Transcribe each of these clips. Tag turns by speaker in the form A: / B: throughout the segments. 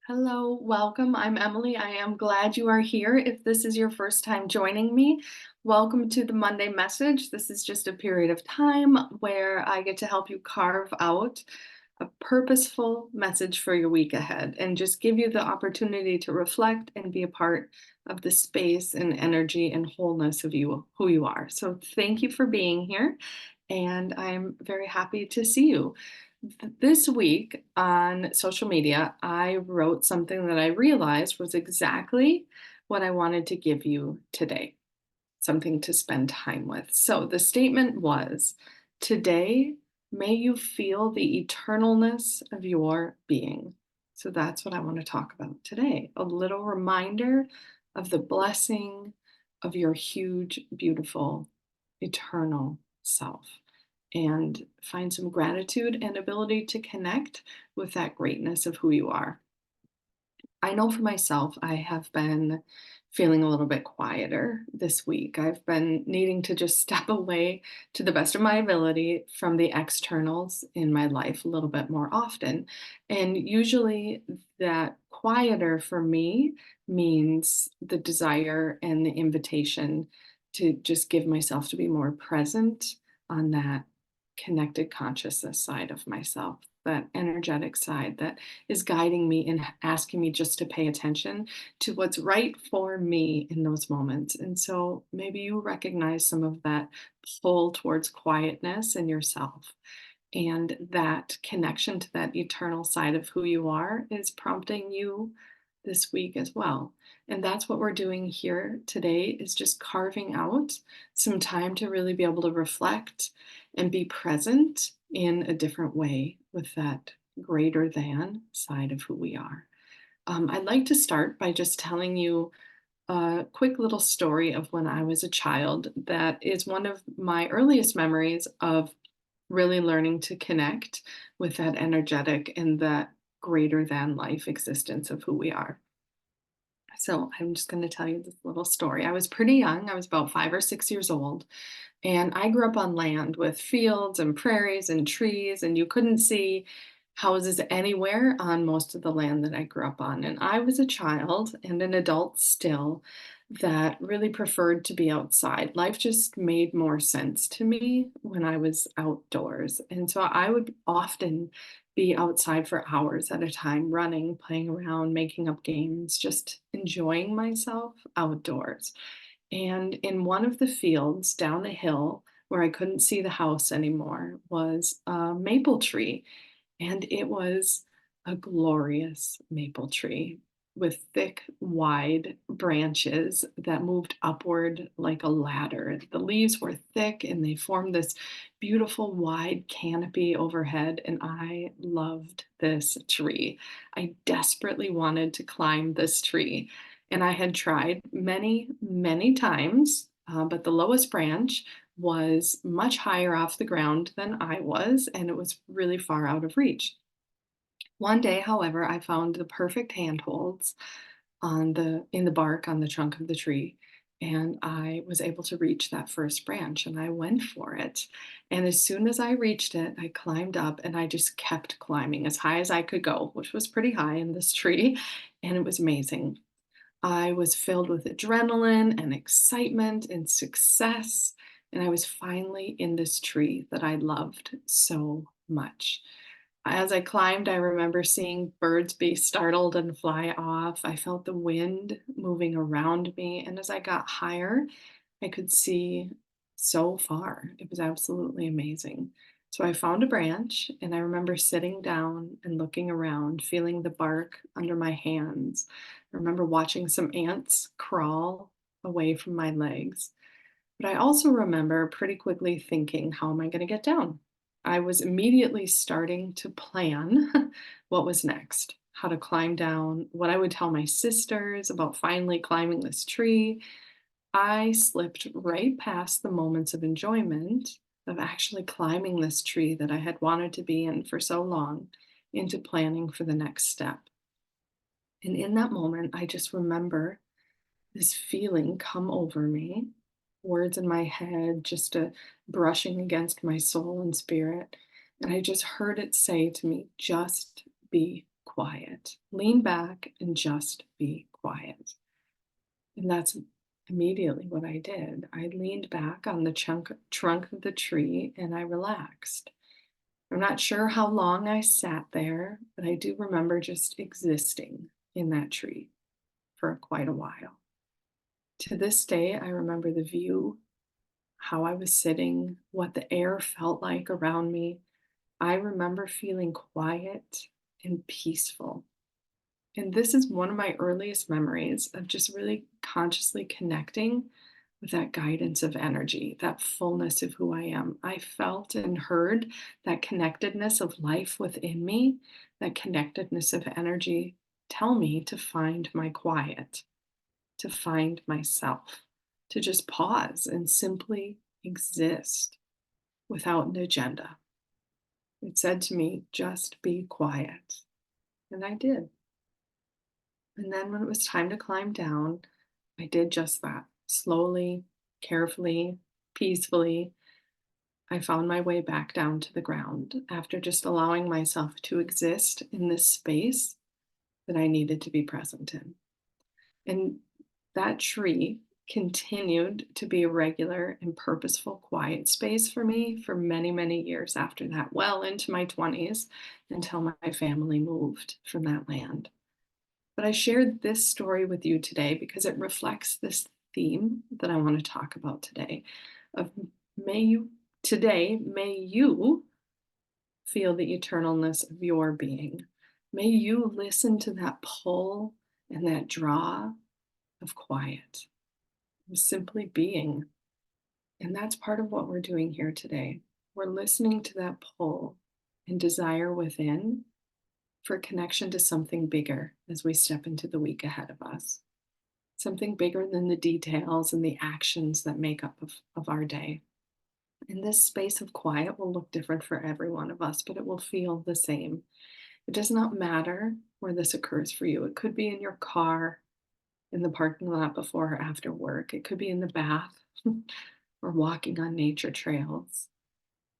A: Hello, welcome. I'm Emily. I am glad you are here. If this is your first time joining me, welcome to the Monday message. This is just a period of time where I get to help you carve out a purposeful message for your week ahead and just give you the opportunity to reflect and be a part of the space and energy and wholeness of you, who you are. So thank you for being here, and I'm very happy to see you. This week on social media, I wrote something that I realized was exactly what I wanted to give you today, something to spend time with. So the statement was, today, may you feel the eternalness of your being. So that's what I want to talk about today. A little reminder of the blessing of your huge, beautiful, eternal self, and find some gratitude and ability to connect with that greatness of who you are. I know for myself, I have been feeling a little bit quieter this week. I've been needing to just step away to the best of my ability from the externals in my life a little bit more often. And usually, that quieter for me means the desire and the invitation to just give myself to be more present on that connected consciousness side of myself, that energetic side that is guiding me and asking me just to pay attention to what's right for me in those moments. And so maybe you recognize some of that pull towards quietness in yourself. And that connection to that eternal side of who you are is prompting you this week as well. And that's what we're doing here today, is just carving out some time to really be able to reflect and be present in a different way with that greater than side of who we are. I'd like to start by just telling you a quick little story of when I was a child that is one of my earliest memories of really learning to connect with that energetic and that greater than life existence of who we are. So I'm just going to tell you this little story. I was pretty young. I was about 5 or 6 years old. And I grew up on land with fields and prairies and trees, and you couldn't see houses anywhere on most of the land that I grew up on. And I was a child and an adult still that really preferred to be outside. Life just made more sense to me when I was outdoors. And so I would often be outside for hours at a time, running, playing around, making up games, just enjoying myself outdoors. And in one of the fields down a hill where I couldn't see the house anymore was a maple tree. And it was a glorious maple tree with thick, wide branches that moved upward like a ladder. The leaves were thick and they formed this beautiful, wide canopy overhead. And I loved this tree. I desperately wanted to climb this tree. And I had tried many, many times, but the lowest branch was much higher off the ground than I was, and it was really far out of reach. One day, however, I found the perfect handholds in the bark on the trunk of the tree, and I was able to reach that first branch, and I went for it. And as soon as I reached it, I climbed up and I just kept climbing as high as I could go, which was pretty high in this tree, and it was amazing. I was filled with adrenaline and excitement and success, and I was finally in this tree that I loved so much. As I climbed, I remember seeing birds be startled and fly off. I felt the wind moving around me, and as I got higher, I could see so far. It was absolutely amazing. So I found a branch, and I remember sitting down and looking around, feeling the bark under my hands. I remember watching some ants crawl away from my legs. But I also remember pretty quickly thinking, how am I going to get down? I was immediately starting to plan what was next, how to climb down, what I would tell my sisters about finally climbing this tree. I slipped right past the moments of enjoyment of actually climbing this tree that I had wanted to be in for so long into planning for the next step. And in that moment, I just remember this feeling come over me, words in my head, just a brushing against my soul and spirit. And I just heard it say to me, just be quiet. Lean back and just be quiet. And that's immediately what I did. I leaned back on the trunk of the tree and I relaxed. I'm not sure how long I sat there, but I do remember just existing in that tree for quite a while. To this day, I remember the view, how I was sitting, what the air felt like around me. I remember feeling quiet and peaceful. And this is one of my earliest memories of just really consciously connecting with that guidance of energy, that fullness of who I am. I felt and heard that connectedness of life within me, that connectedness of energy tell me to find my quiet, to find myself, to just pause and simply exist without an agenda. It said to me, just be quiet. And I did. And then when it was time to climb down, I did just that. Slowly, carefully, peacefully, I found my way back down to the ground after just allowing myself to exist in this space that I needed to be present in. And that tree continued to be a regular and purposeful quiet space for me for many, many years after that, well into my 20s until my family moved from that land. But I shared this story with you today because it reflects this theme that I want to talk about today of may you may you feel the eternalness of your being. May you listen to that pull and that draw of quiet, of simply being. And that's part of what we're doing here today. We're listening to that pull and desire within for connection to something bigger as we step into the week ahead of us. Something bigger than the details and the actions that make up of our day. And this space of quiet will look different for every one of us, but it will feel the same. It does not matter where this occurs for you. It could be in your car, in the parking lot before or after work. It could be in the bath or walking on nature trails.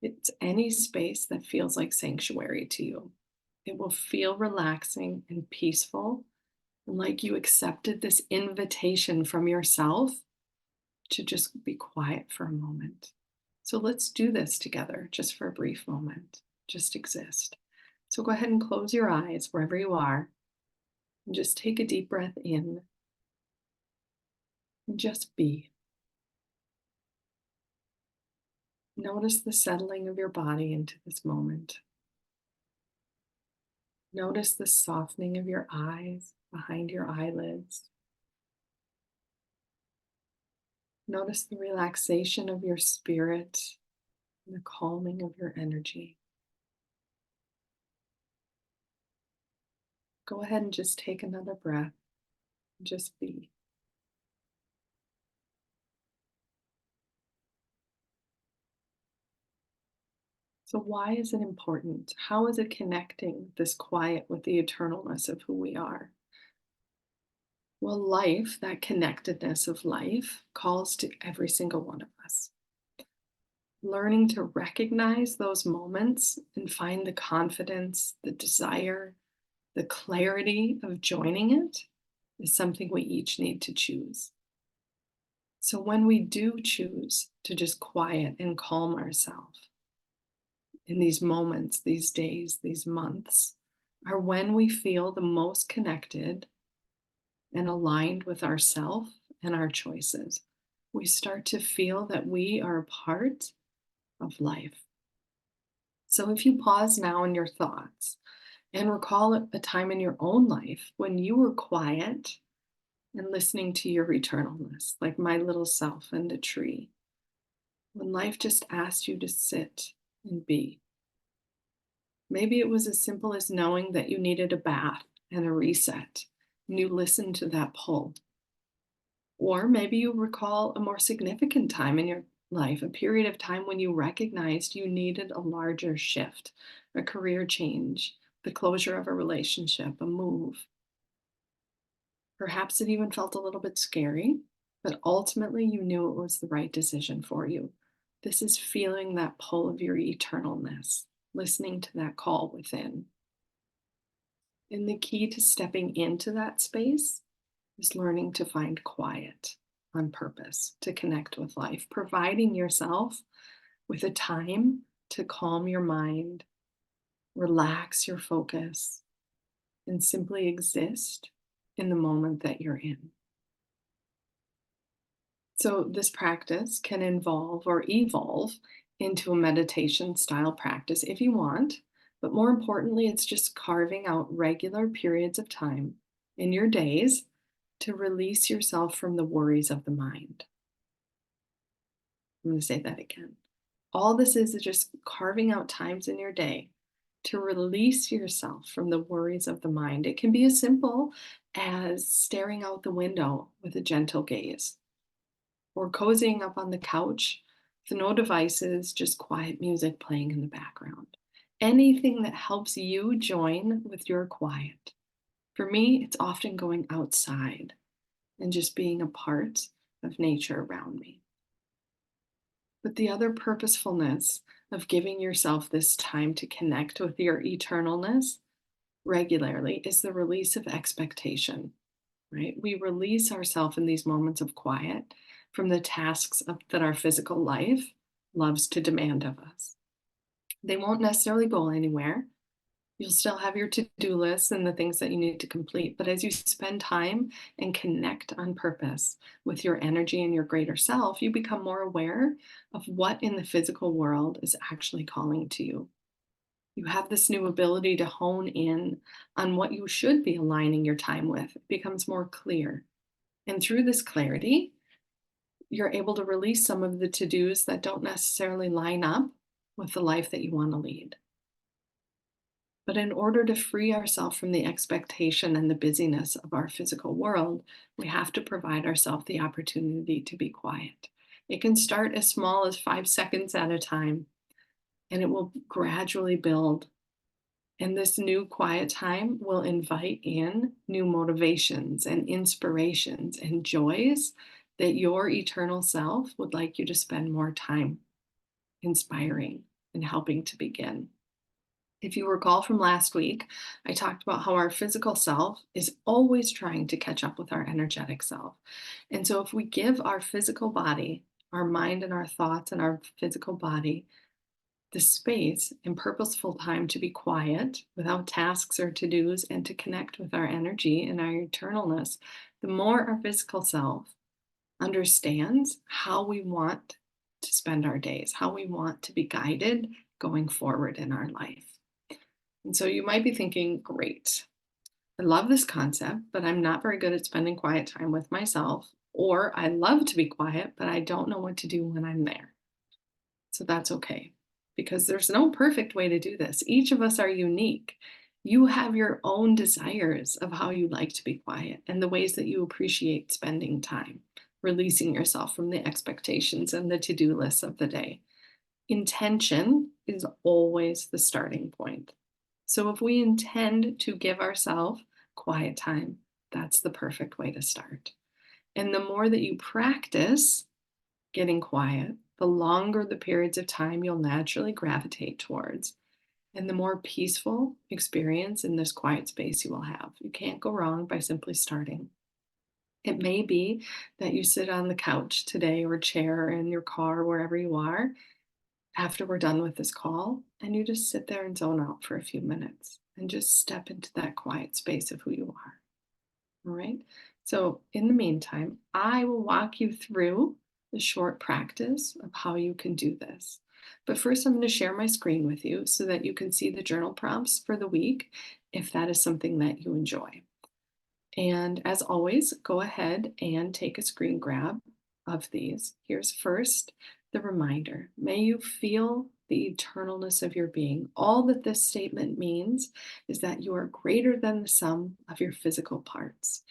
A: It's any space that feels like sanctuary to you. It will feel relaxing and peaceful, and like you accepted this invitation from yourself to just be quiet for a moment. So let's do this together just for a brief moment. Just exist. So go ahead and close your eyes wherever you are and just take a deep breath in and just be. Notice the settling of your body into this moment. Notice the softening of your eyes behind your eyelids. Notice the relaxation of your spirit and the calming of your energy. Go ahead and just take another breath and just be. So, why is it important? How is it connecting this quiet with the eternalness of who we are? Well, life, that connectedness of life, calls to every single one of us. Learning to recognize those moments and find the confidence, the desire, the clarity of joining it is something we each need to choose. So when we do choose to just quiet and calm ourselves in these moments, these days, these months, are when we feel the most connected and aligned with ourself and our choices. We start to feel that we are a part of life. So if you pause now in your thoughts and recall a time in your own life when you were quiet and listening to your eternalness, like my little self and the tree, when life just asked you to sit and be. Maybe it was as simple as knowing that you needed a bath and a reset, and you listened to that pull. Or maybe you recall a more significant time in your life, a period of time when you recognized you needed a larger shift, a career change, the closure of a relationship, a move. Perhaps it even felt a little bit scary, but ultimately you knew it was the right decision for you. This is feeling that pull of your eternalness, listening to that call within. And the key to stepping into that space is learning to find quiet on purpose to connect with life, providing yourself with a time to calm your mind, relax your focus, and simply exist in the moment that you're in. So, this practice can involve or evolve into a meditation style practice if you want. But more importantly, it's just carving out regular periods of time in your days to release yourself from the worries of the mind. I'm going to say that again. All this is just carving out times in your day to release yourself from the worries of the mind. It can be as simple as staring out the window with a gentle gaze or cozying up on the couch with no devices, just quiet music playing in the background. Anything that helps you join with your quiet. For me, it's often going outside and just being a part of nature around me. But the other purposefulness of giving yourself this time to connect with your eternalness regularly is the release of expectation, right? We release ourselves in these moments of quiet from the tasks that our physical life loves to demand of us. They won't necessarily go anywhere. You'll still have your to do lists and the things that you need to complete. But as you spend time and connect on purpose with your energy and your greater self, you become more aware of what in the physical world is actually calling to you. You have this new ability to hone in on what you should be aligning your time with. It becomes more clear. And through this clarity, you're able to release some of the to dos that don't necessarily line up with the life that you want to lead. But in order to free ourselves from the expectation and the busyness of our physical world, we have to provide ourselves the opportunity to be quiet. It can start as small as 5 seconds at a time, and it will gradually build. And this new quiet time will invite in new motivations and inspirations and joys that your eternal self would like you to spend more time inspiring and helping to begin. If you recall from last week, I talked about how our physical self is always trying to catch up with our energetic self. And so, if we give our physical body, our mind and our thoughts and our physical body, the space and purposeful time to be quiet without tasks or to dos and to connect with our energy and our eternalness, the more our physical self understands how we want to spend our days, how we want to be guided going forward in our life. And so you might be thinking, great, I love this concept, but I'm not very good at spending quiet time with myself. Or I love to be quiet, but I don't know what to do when I'm there. So that's okay, because there's no perfect way to do this. Each of us are unique. You have your own desires of how you like to be quiet and the ways that you appreciate spending time, releasing yourself from the expectations and the to do lists of the day. Intention is always the starting point. So if we intend to give ourselves quiet time, that's the perfect way to start. And the more that you practice getting quiet, the longer the periods of time you'll naturally gravitate towards, and the more peaceful experience in this quiet space you will have. You can't go wrong by simply starting. It may be that you sit on the couch today or chair in your car, wherever you are, after we're done with this call, and you just sit there and zone out for a few minutes and just step into that quiet space of who you are. All right. So, in the meantime, I will walk you through the short practice of how you can do this. But first, I'm going to share my screen with you so that you can see the journal prompts for the week if that is something that you enjoy. And as always, go ahead and take a screen grab of these. Here's first the reminder. May you feel the eternalness of your being. All that this statement means is that you are greater than the sum of your physical parts.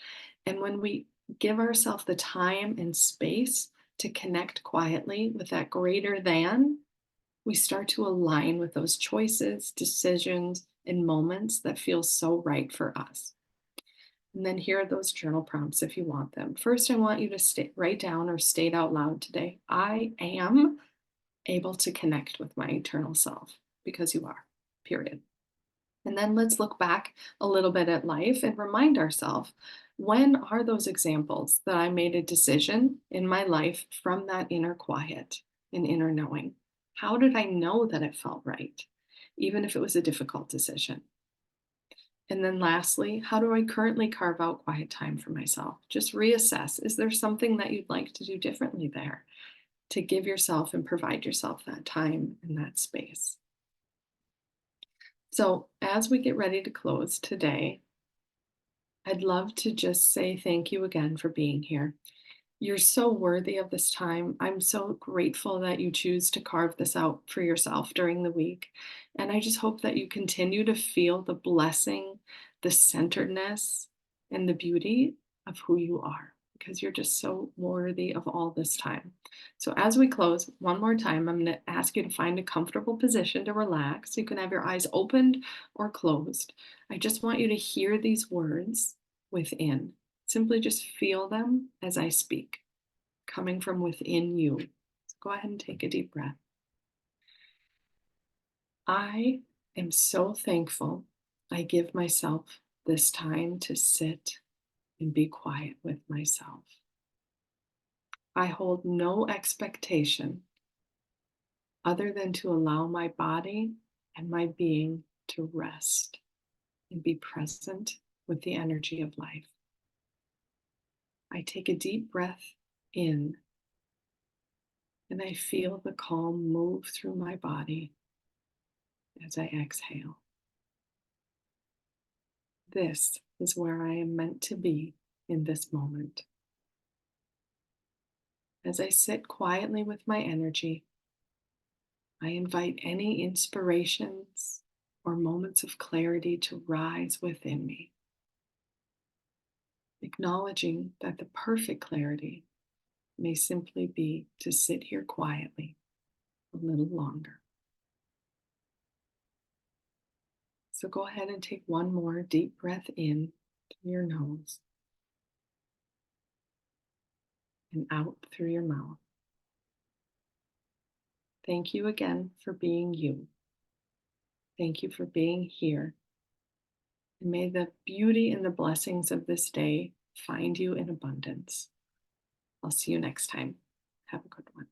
A: And when we give ourselves the time and space to connect quietly with that greater than, we start to align with those choices, decisions, and moments that feel so right for us. And then here are those journal prompts if you want them. First, I want you to write down or state out loud today, I am able to connect with my eternal self, because you are, period. And then let's look back a little bit at life and remind ourselves, when are those examples that I made a decision in my life from that inner quiet and inner knowing? How did I know that it felt right, even if it was a difficult decision? And then lastly, how do I currently carve out quiet time for myself? Just reassess. Is there something that you'd like to do differently there to give yourself and provide yourself that time and that space? So, as we get ready to close today, I'd love to just say thank you again for being here. You're so worthy of this time. I'm so grateful that you choose to carve this out for yourself during the week. And I just hope that you continue to feel the blessing, the centeredness, and the beauty of who you are, because you're just so worthy of all this time. So, as we close, one more time, I'm going to ask you to find a comfortable position to relax. You can have your eyes opened or closed. I just want you to hear these words within. Simply just feel them as I speak, coming from within you. So go ahead and take a deep breath. I am so thankful I give myself this time to sit and be quiet with myself. I hold no expectation other than to allow my body and my being to rest and be present with the energy of life. I take a deep breath in and I feel the calm move through my body as I exhale. This is where I am meant to be in this moment. As I sit quietly with my energy, I invite any inspirations or moments of clarity to rise within me, acknowledging that the perfect clarity may simply be to sit here quietly a little longer. So go ahead and take one more deep breath in through your nose and out through your mouth. Thank you again for being you. Thank you for being here. And may the beauty and the blessings of this day find you in abundance. I'll see you next time. Have a good one.